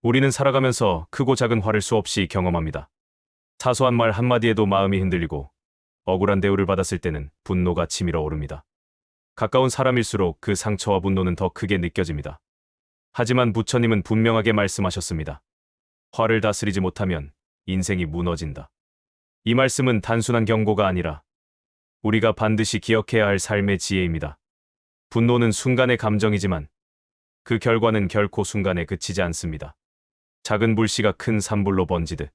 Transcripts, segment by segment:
우리는 살아가면서 크고 작은 화를 수없이 경험합니다. 사소한 말 한마디에도 마음이 흔들리고 억울한 대우를 받았을 때는 분노가 치밀어 오릅니다. 가까운 사람일수록 그 상처와 분노는 더 크게 느껴집니다. 하지만 부처님은 분명하게 말씀하셨습니다. 화를 다스리지 못하면 인생이 무너진다. 이 말씀은 단순한 경고가 아니라 우리가 반드시 기억해야 할 삶의 지혜입니다. 분노는 순간의 감정이지만 그 결과는 결코 순간에 그치지 않습니다. 작은 불씨가 큰 산불로 번지듯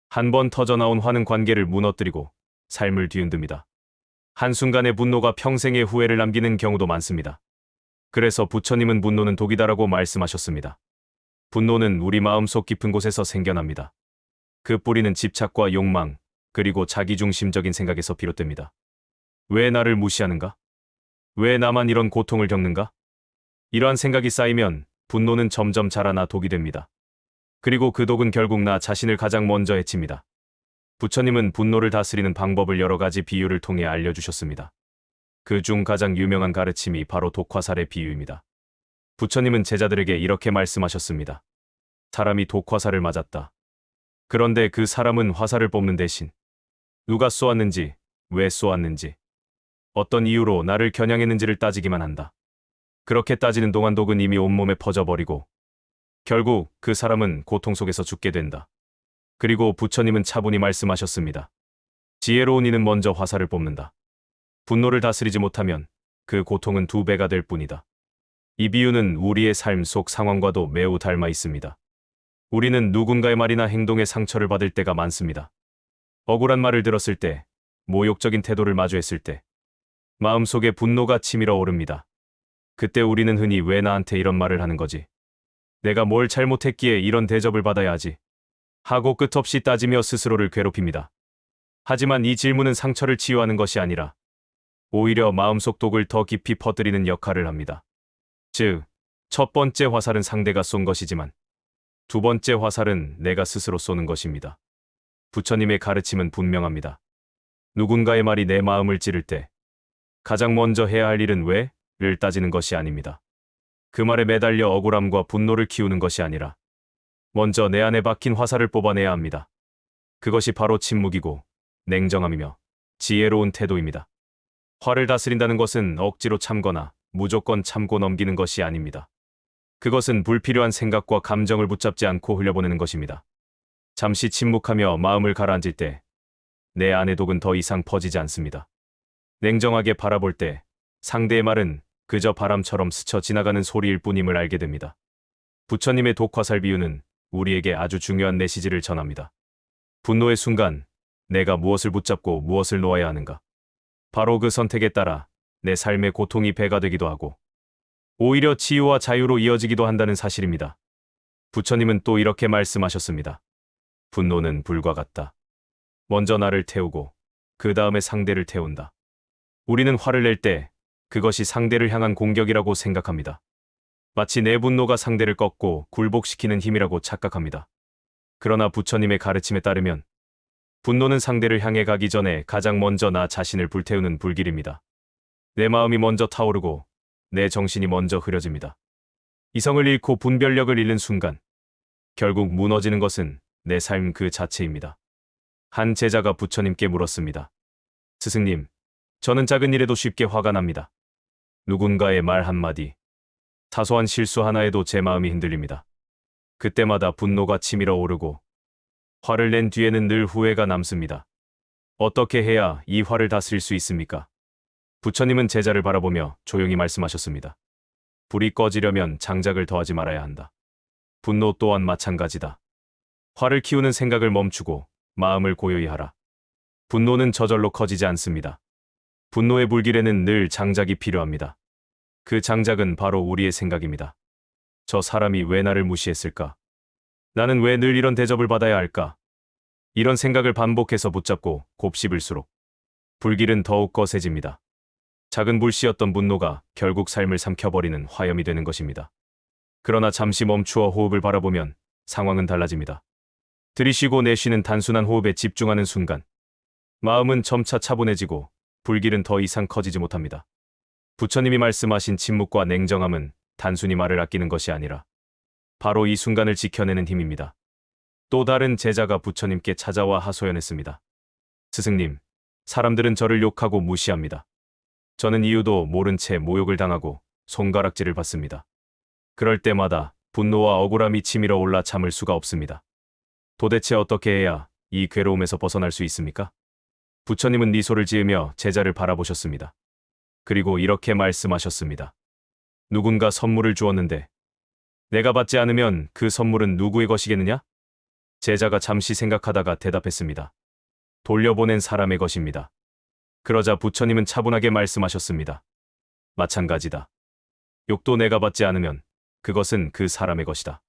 한 번 터져나온 화는 관계를 무너뜨리고 삶을 뒤흔듭니다. 한순간의 분노가 평생의 후회를 남기는 경우도 많습니다. 그래서 부처님은 분노는 독이다라고 말씀하셨습니다. 분노는 우리 마음속 깊은 곳에서 생겨납니다. 그 뿌리는 집착과 욕망, 그리고 자기중심적인 생각에서 비롯됩니다. 왜 나를 무시하는가? 왜 나만 이런 고통을 겪는가? 이러한 생각이 쌓이면 분노는 점점 자라나 독이 됩니다. 그리고 그 독은 결국 나 자신을 가장 먼저 해칩니다. 부처님은 분노를 다스리는 방법을 여러 가지 비유를 통해 알려주셨습니다. 그 중 가장 유명한 가르침이 바로 독화살의 비유입니다. 부처님은 제자들에게 이렇게 말씀하셨습니다. 사람이 독화살을 맞았다. 그런데 그 사람은 화살을 뽑는 대신 누가 쏘았는지, 왜 쏘았는지, 어떤 이유로 나를 겨냥했는지를 따지기만 한다. 그렇게 따지는 동안 독은 이미 온몸에 퍼져버리고 결국 그 사람은 고통 속에서 죽게 된다. 그리고 부처님은 차분히 말씀하셨습니다. 지혜로운 이는 먼저 화살을 뽑는다. 분노를 다스리지 못하면 그 고통은 2배가 될 뿐이다. 이 비유는 우리의 삶 속 상황과도 매우 닮아 있습니다. 우리는 누군가의 말이나 행동에 상처를 받을 때가 많습니다. 억울한 말을 들었을 때, 모욕적인 태도를 마주했을 때, 마음속에 분노가 치밀어 오릅니다. 그때 우리는 흔히 왜 나한테 이런 말을 하는 거지? 내가 뭘 잘못했기에 이런 대접을 받아야 하지? 하고 끝없이 따지며 스스로를 괴롭힙니다. 하지만 이 질문은 상처를 치유하는 것이 아니라 오히려 마음속 독을 더 깊이 퍼뜨리는 역할을 합니다. 즉, 첫 번째 화살은 상대가 쏜 것이지만 두 번째 화살은 내가 스스로 쏘는 것입니다. 부처님의 가르침은 분명합니다. 누군가의 말이 내 마음을 찌를 때 가장 먼저 해야 할 일은 왜?를 따지는 것이 아닙니다. 그 말에 매달려 억울함과 분노를 키우는 것이 아니라 먼저 내 안에 박힌 화살을 뽑아내야 합니다. 그것이 바로 침묵이고 냉정함이며 지혜로운 태도입니다. 화를 다스린다는 것은 억지로 참거나 무조건 참고 넘기는 것이 아닙니다. 그것은 불필요한 생각과 감정을 붙잡지 않고 흘려보내는 것입니다. 잠시 침묵하며 마음을 가라앉을 때 내 안의 독은 더 이상 퍼지지 않습니다. 냉정하게 바라볼 때 상대의 말은 그저 바람처럼 스쳐 지나가는 소리일 뿐임을 알게 됩니다. 부처님의 독화살 비유는 우리에게 아주 중요한 메시지를 전합니다. 분노의 순간 내가 무엇을 붙잡고 무엇을 놓아야 하는가? 바로 그 선택에 따라 내 삶의 고통이 배가 되기도 하고 오히려 치유와 자유로 이어지기도 한다는 사실입니다. 부처님은 또 이렇게 말씀하셨습니다. 분노는 불과 같다. 먼저 나를 태우고 그 다음에 상대를 태운다. 우리는 화를 낼 때 그것이 상대를 향한 공격이라고 생각합니다. 마치 내 분노가 상대를 꺾고 굴복시키는 힘이라고 착각합니다. 그러나 부처님의 가르침에 따르면 분노는 상대를 향해 가기 전에 가장 먼저 나 자신을 불태우는 불길입니다. 내 마음이 먼저 타오르고 내 정신이 먼저 흐려집니다. 이성을 잃고 분별력을 잃는 순간 결국 무너지는 것은 내 삶 그 자체입니다. 한 제자가 부처님께 물었습니다. 스승님, 저는 작은 일에도 쉽게 화가 납니다. 누군가의 말 한마디, 사소한 실수 하나에도 제 마음이 흔들립니다. 그때마다 분노가 치밀어 오르고 화를 낸 뒤에는 늘 후회가 남습니다. 어떻게 해야 이 화를 다스릴 수 있습니까? 부처님은 제자를 바라보며 조용히 말씀하셨습니다. 불이 꺼지려면 장작을 더하지 말아야 한다. 분노 또한 마찬가지다. 화를 키우는 생각을 멈추고 마음을 고요히 하라. 분노는 저절로 커지지 않습니다. 분노의 불길에는 늘 장작이 필요합니다. 그 장작은 바로 우리의 생각입니다. 저 사람이 왜 나를 무시했을까? 나는 왜 늘 이런 대접을 받아야 할까? 이런 생각을 반복해서 붙잡고 곱씹을수록 불길은 더욱 거세집니다. 작은 불씨였던 분노가 결국 삶을 삼켜버리는 화염이 되는 것입니다. 그러나 잠시 멈추어 호흡을 바라보면 상황은 달라집니다. 들이쉬고 내쉬는 단순한 호흡에 집중하는 순간 마음은 점차 차분해지고 불길은 더 이상 커지지 못합니다. 부처님이 말씀하신 침묵과 냉정함은 단순히 말을 아끼는 것이 아니라 바로 이 순간을 지켜내는 힘입니다. 또 다른 제자가 부처님께 찾아와 하소연했습니다. 스승님, 사람들은 저를 욕하고 무시합니다. 저는 이유도 모른 채 모욕을 당하고 손가락질을 받습니다. 그럴 때마다 분노와 억울함이 치밀어 올라 참을 수가 없습니다. 도대체 어떻게 해야 이 괴로움에서 벗어날 수 있습니까? 부처님은 미소를 지으며 제자를 바라보셨습니다. 그리고 이렇게 말씀하셨습니다. 누군가 선물을 주었는데 내가 받지 않으면 그 선물은 누구의 것이겠느냐? 제자가 잠시 생각하다가 대답했습니다. 돌려보낸 사람의 것입니다. 그러자 부처님은 차분하게 말씀하셨습니다. 마찬가지다. 욕도 내가 받지 않으면 그것은 그 사람의 것이다.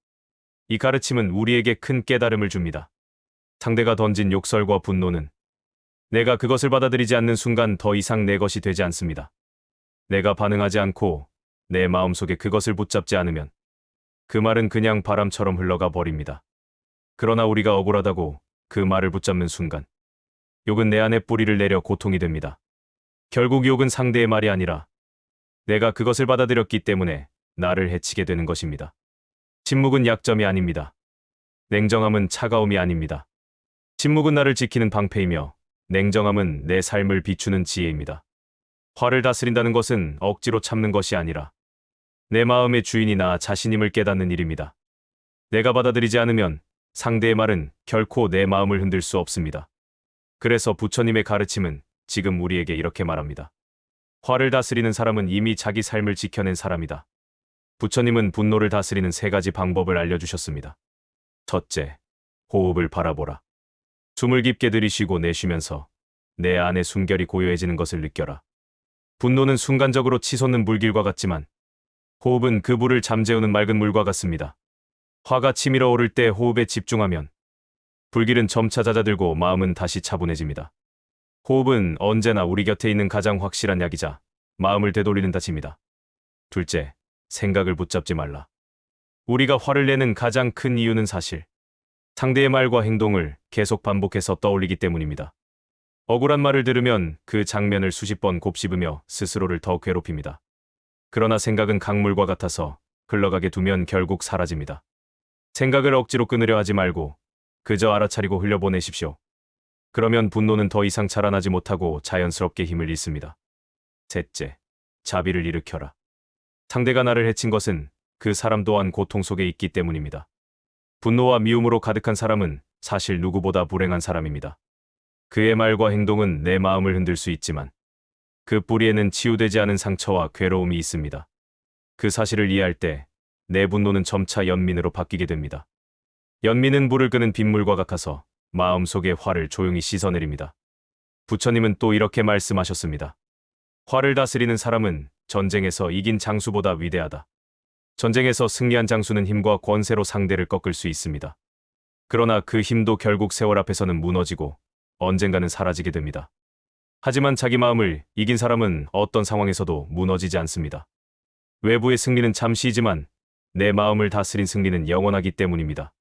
이 가르침은 우리에게 큰 깨달음을 줍니다. 상대가 던진 욕설과 분노는 내가 그것을 받아들이지 않는 순간 더 이상 내 것이 되지 않습니다. 내가 반응하지 않고 내 마음속에 그것을 붙잡지 않으면 그 말은 그냥 바람처럼 흘러가 버립니다. 그러나 우리가 억울하다고 그 말을 붙잡는 순간 욕은 내 안에 뿌리를 내려 고통이 됩니다. 결국 욕은 상대의 말이 아니라 내가 그것을 받아들였기 때문에 나를 해치게 되는 것입니다. 침묵은 약점이 아닙니다. 냉정함은 차가움이 아닙니다. 침묵은 나를 지키는 방패이며 냉정함은 내 삶을 비추는 지혜입니다. 화를 다스린다는 것은 억지로 참는 것이 아니라 내 마음의 주인이 나 자신임을 깨닫는 일입니다. 내가 받아들이지 않으면 상대의 말은 결코 내 마음을 흔들 수 없습니다. 그래서 부처님의 가르침은 지금 우리에게 이렇게 말합니다. 화를 다스리는 사람은 이미 자기 삶을 지켜낸 사람이다. 부처님은 분노를 다스리는 3가지 방법을 알려주셨습니다. 첫째, 호흡을 바라보라. 숨을 깊게 들이쉬고 내쉬면서 내 안의 숨결이 고요해지는 것을 느껴라. 분노는 순간적으로 치솟는 물길과 같지만 호흡은 그 불을 잠재우는 맑은 물과 같습니다. 화가 치밀어 오를 때 호흡에 집중하면 불길은 점차 잦아들고 마음은 다시 차분해집니다. 호흡은 언제나 우리 곁에 있는 가장 확실한 약이자 마음을 되돌리는 탓입니다. 둘째, 생각을 붙잡지 말라. 우리가 화를 내는 가장 큰 이유는 사실 상대의 말과 행동을 계속 반복해서 떠올리기 때문입니다. 억울한 말을 들으면 그 장면을 수십 번 곱씹으며 스스로를 더 괴롭힙니다. 그러나 생각은 강물과 같아서 흘러가게 두면 결국 사라집니다. 생각을 억지로 끊으려 하지 말고 그저 알아차리고 흘려보내십시오. 그러면 분노는 더 이상 자라나지 못하고 자연스럽게 힘을 잃습니다. 셋째, 자비를 일으켜라. 상대가 나를 해친 것은 그 사람 또한 고통 속에 있기 때문입니다. 분노와 미움으로 가득한 사람은 사실 누구보다 불행한 사람입니다. 그의 말과 행동은 내 마음을 흔들 수 있지만 그 뿌리에는 치유되지 않은 상처와 괴로움이 있습니다. 그 사실을 이해할 때 내 분노는 점차 연민으로 바뀌게 됩니다. 연민은 불을 끄는 빗물과 같아서 마음속의 화를 조용히 씻어내립니다. 부처님은 또 이렇게 말씀하셨습니다. 화를 다스리는 사람은 전쟁에서 이긴 장수보다 위대하다. 전쟁에서 승리한 장수는 힘과 권세로 상대를 꺾을 수 있습니다. 그러나 그 힘도 결국 세월 앞에서는 무너지고 언젠가는 사라지게 됩니다. 하지만 자기 마음을 이긴 사람은 어떤 상황에서도 무너지지 않습니다. 외부의 승리는 잠시이지만 내 마음을 다스린 승리는 영원하기 때문입니다.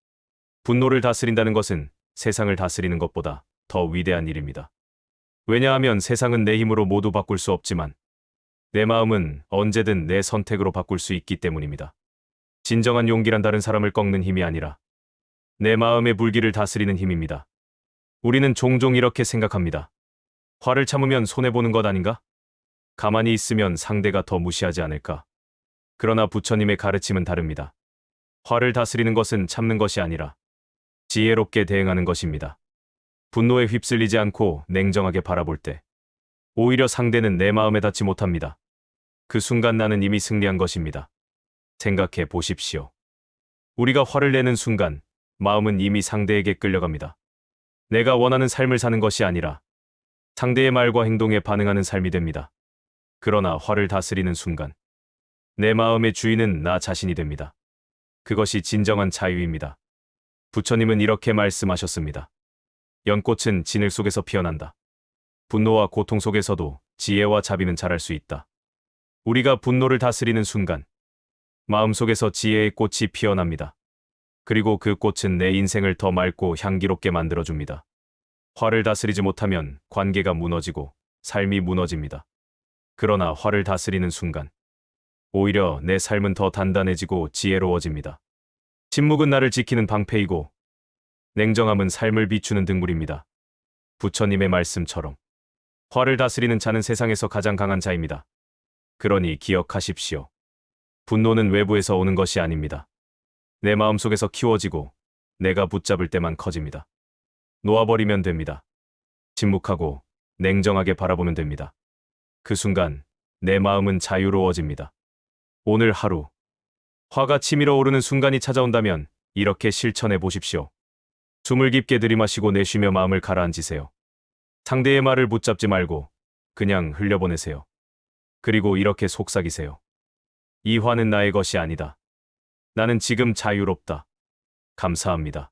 분노를 다스린다는 것은 세상을 다스리는 것보다 더 위대한 일입니다. 왜냐하면 세상은 내 힘으로 모두 바꿀 수 없지만 내 마음은 언제든 내 선택으로 바꿀 수 있기 때문입니다. 진정한 용기란 다른 사람을 꺾는 힘이 아니라 내 마음의 불길을 다스리는 힘입니다. 우리는 종종 이렇게 생각합니다. 화를 참으면 손해보는 것 아닌가? 가만히 있으면 상대가 더 무시하지 않을까? 그러나 부처님의 가르침은 다릅니다. 화를 다스리는 것은 참는 것이 아니라 지혜롭게 대응하는 것입니다. 분노에 휩쓸리지 않고 냉정하게 바라볼 때 오히려 상대는 내 마음에 닿지 못합니다. 그 순간 나는 이미 승리한 것입니다. 생각해 보십시오. 우리가 화를 내는 순간 마음은 이미 상대에게 끌려갑니다. 내가 원하는 삶을 사는 것이 아니라 상대의 말과 행동에 반응하는 삶이 됩니다. 그러나 화를 다스리는 순간 내 마음의 주인은 나 자신이 됩니다. 그것이 진정한 자유입니다. 부처님은 이렇게 말씀하셨습니다. 연꽃은 진흙 속에서 피어난다. 분노와 고통 속에서도 지혜와 자비는 자랄 수 있다. 우리가 분노를 다스리는 순간 마음속에서 지혜의 꽃이 피어납니다. 그리고 그 꽃은 내 인생을 더 맑고 향기롭게 만들어줍니다. 화를 다스리지 못하면 관계가 무너지고 삶이 무너집니다. 그러나 화를 다스리는 순간 오히려 내 삶은 더 단단해지고 지혜로워집니다. 침묵은 나를 지키는 방패이고 냉정함은 삶을 비추는 등불입니다. 부처님의 말씀처럼 화를 다스리는 자는 세상에서 가장 강한 자입니다. 그러니 기억하십시오. 분노는 외부에서 오는 것이 아닙니다. 내 마음속에서 키워지고 내가 붙잡을 때만 커집니다. 놓아버리면 됩니다. 침묵하고 냉정하게 바라보면 됩니다. 그 순간 내 마음은 자유로워집니다. 오늘 하루 화가 치밀어 오르는 순간이 찾아온다면 이렇게 실천해 보십시오. 숨을 깊게 들이마시고 내쉬며 마음을 가라앉히세요. 상대의 말을 붙잡지 말고 그냥 흘려보내세요. 그리고 이렇게 속삭이세요. 이 화는 나의 것이 아니다. 나는 지금 자유롭다. 감사합니다.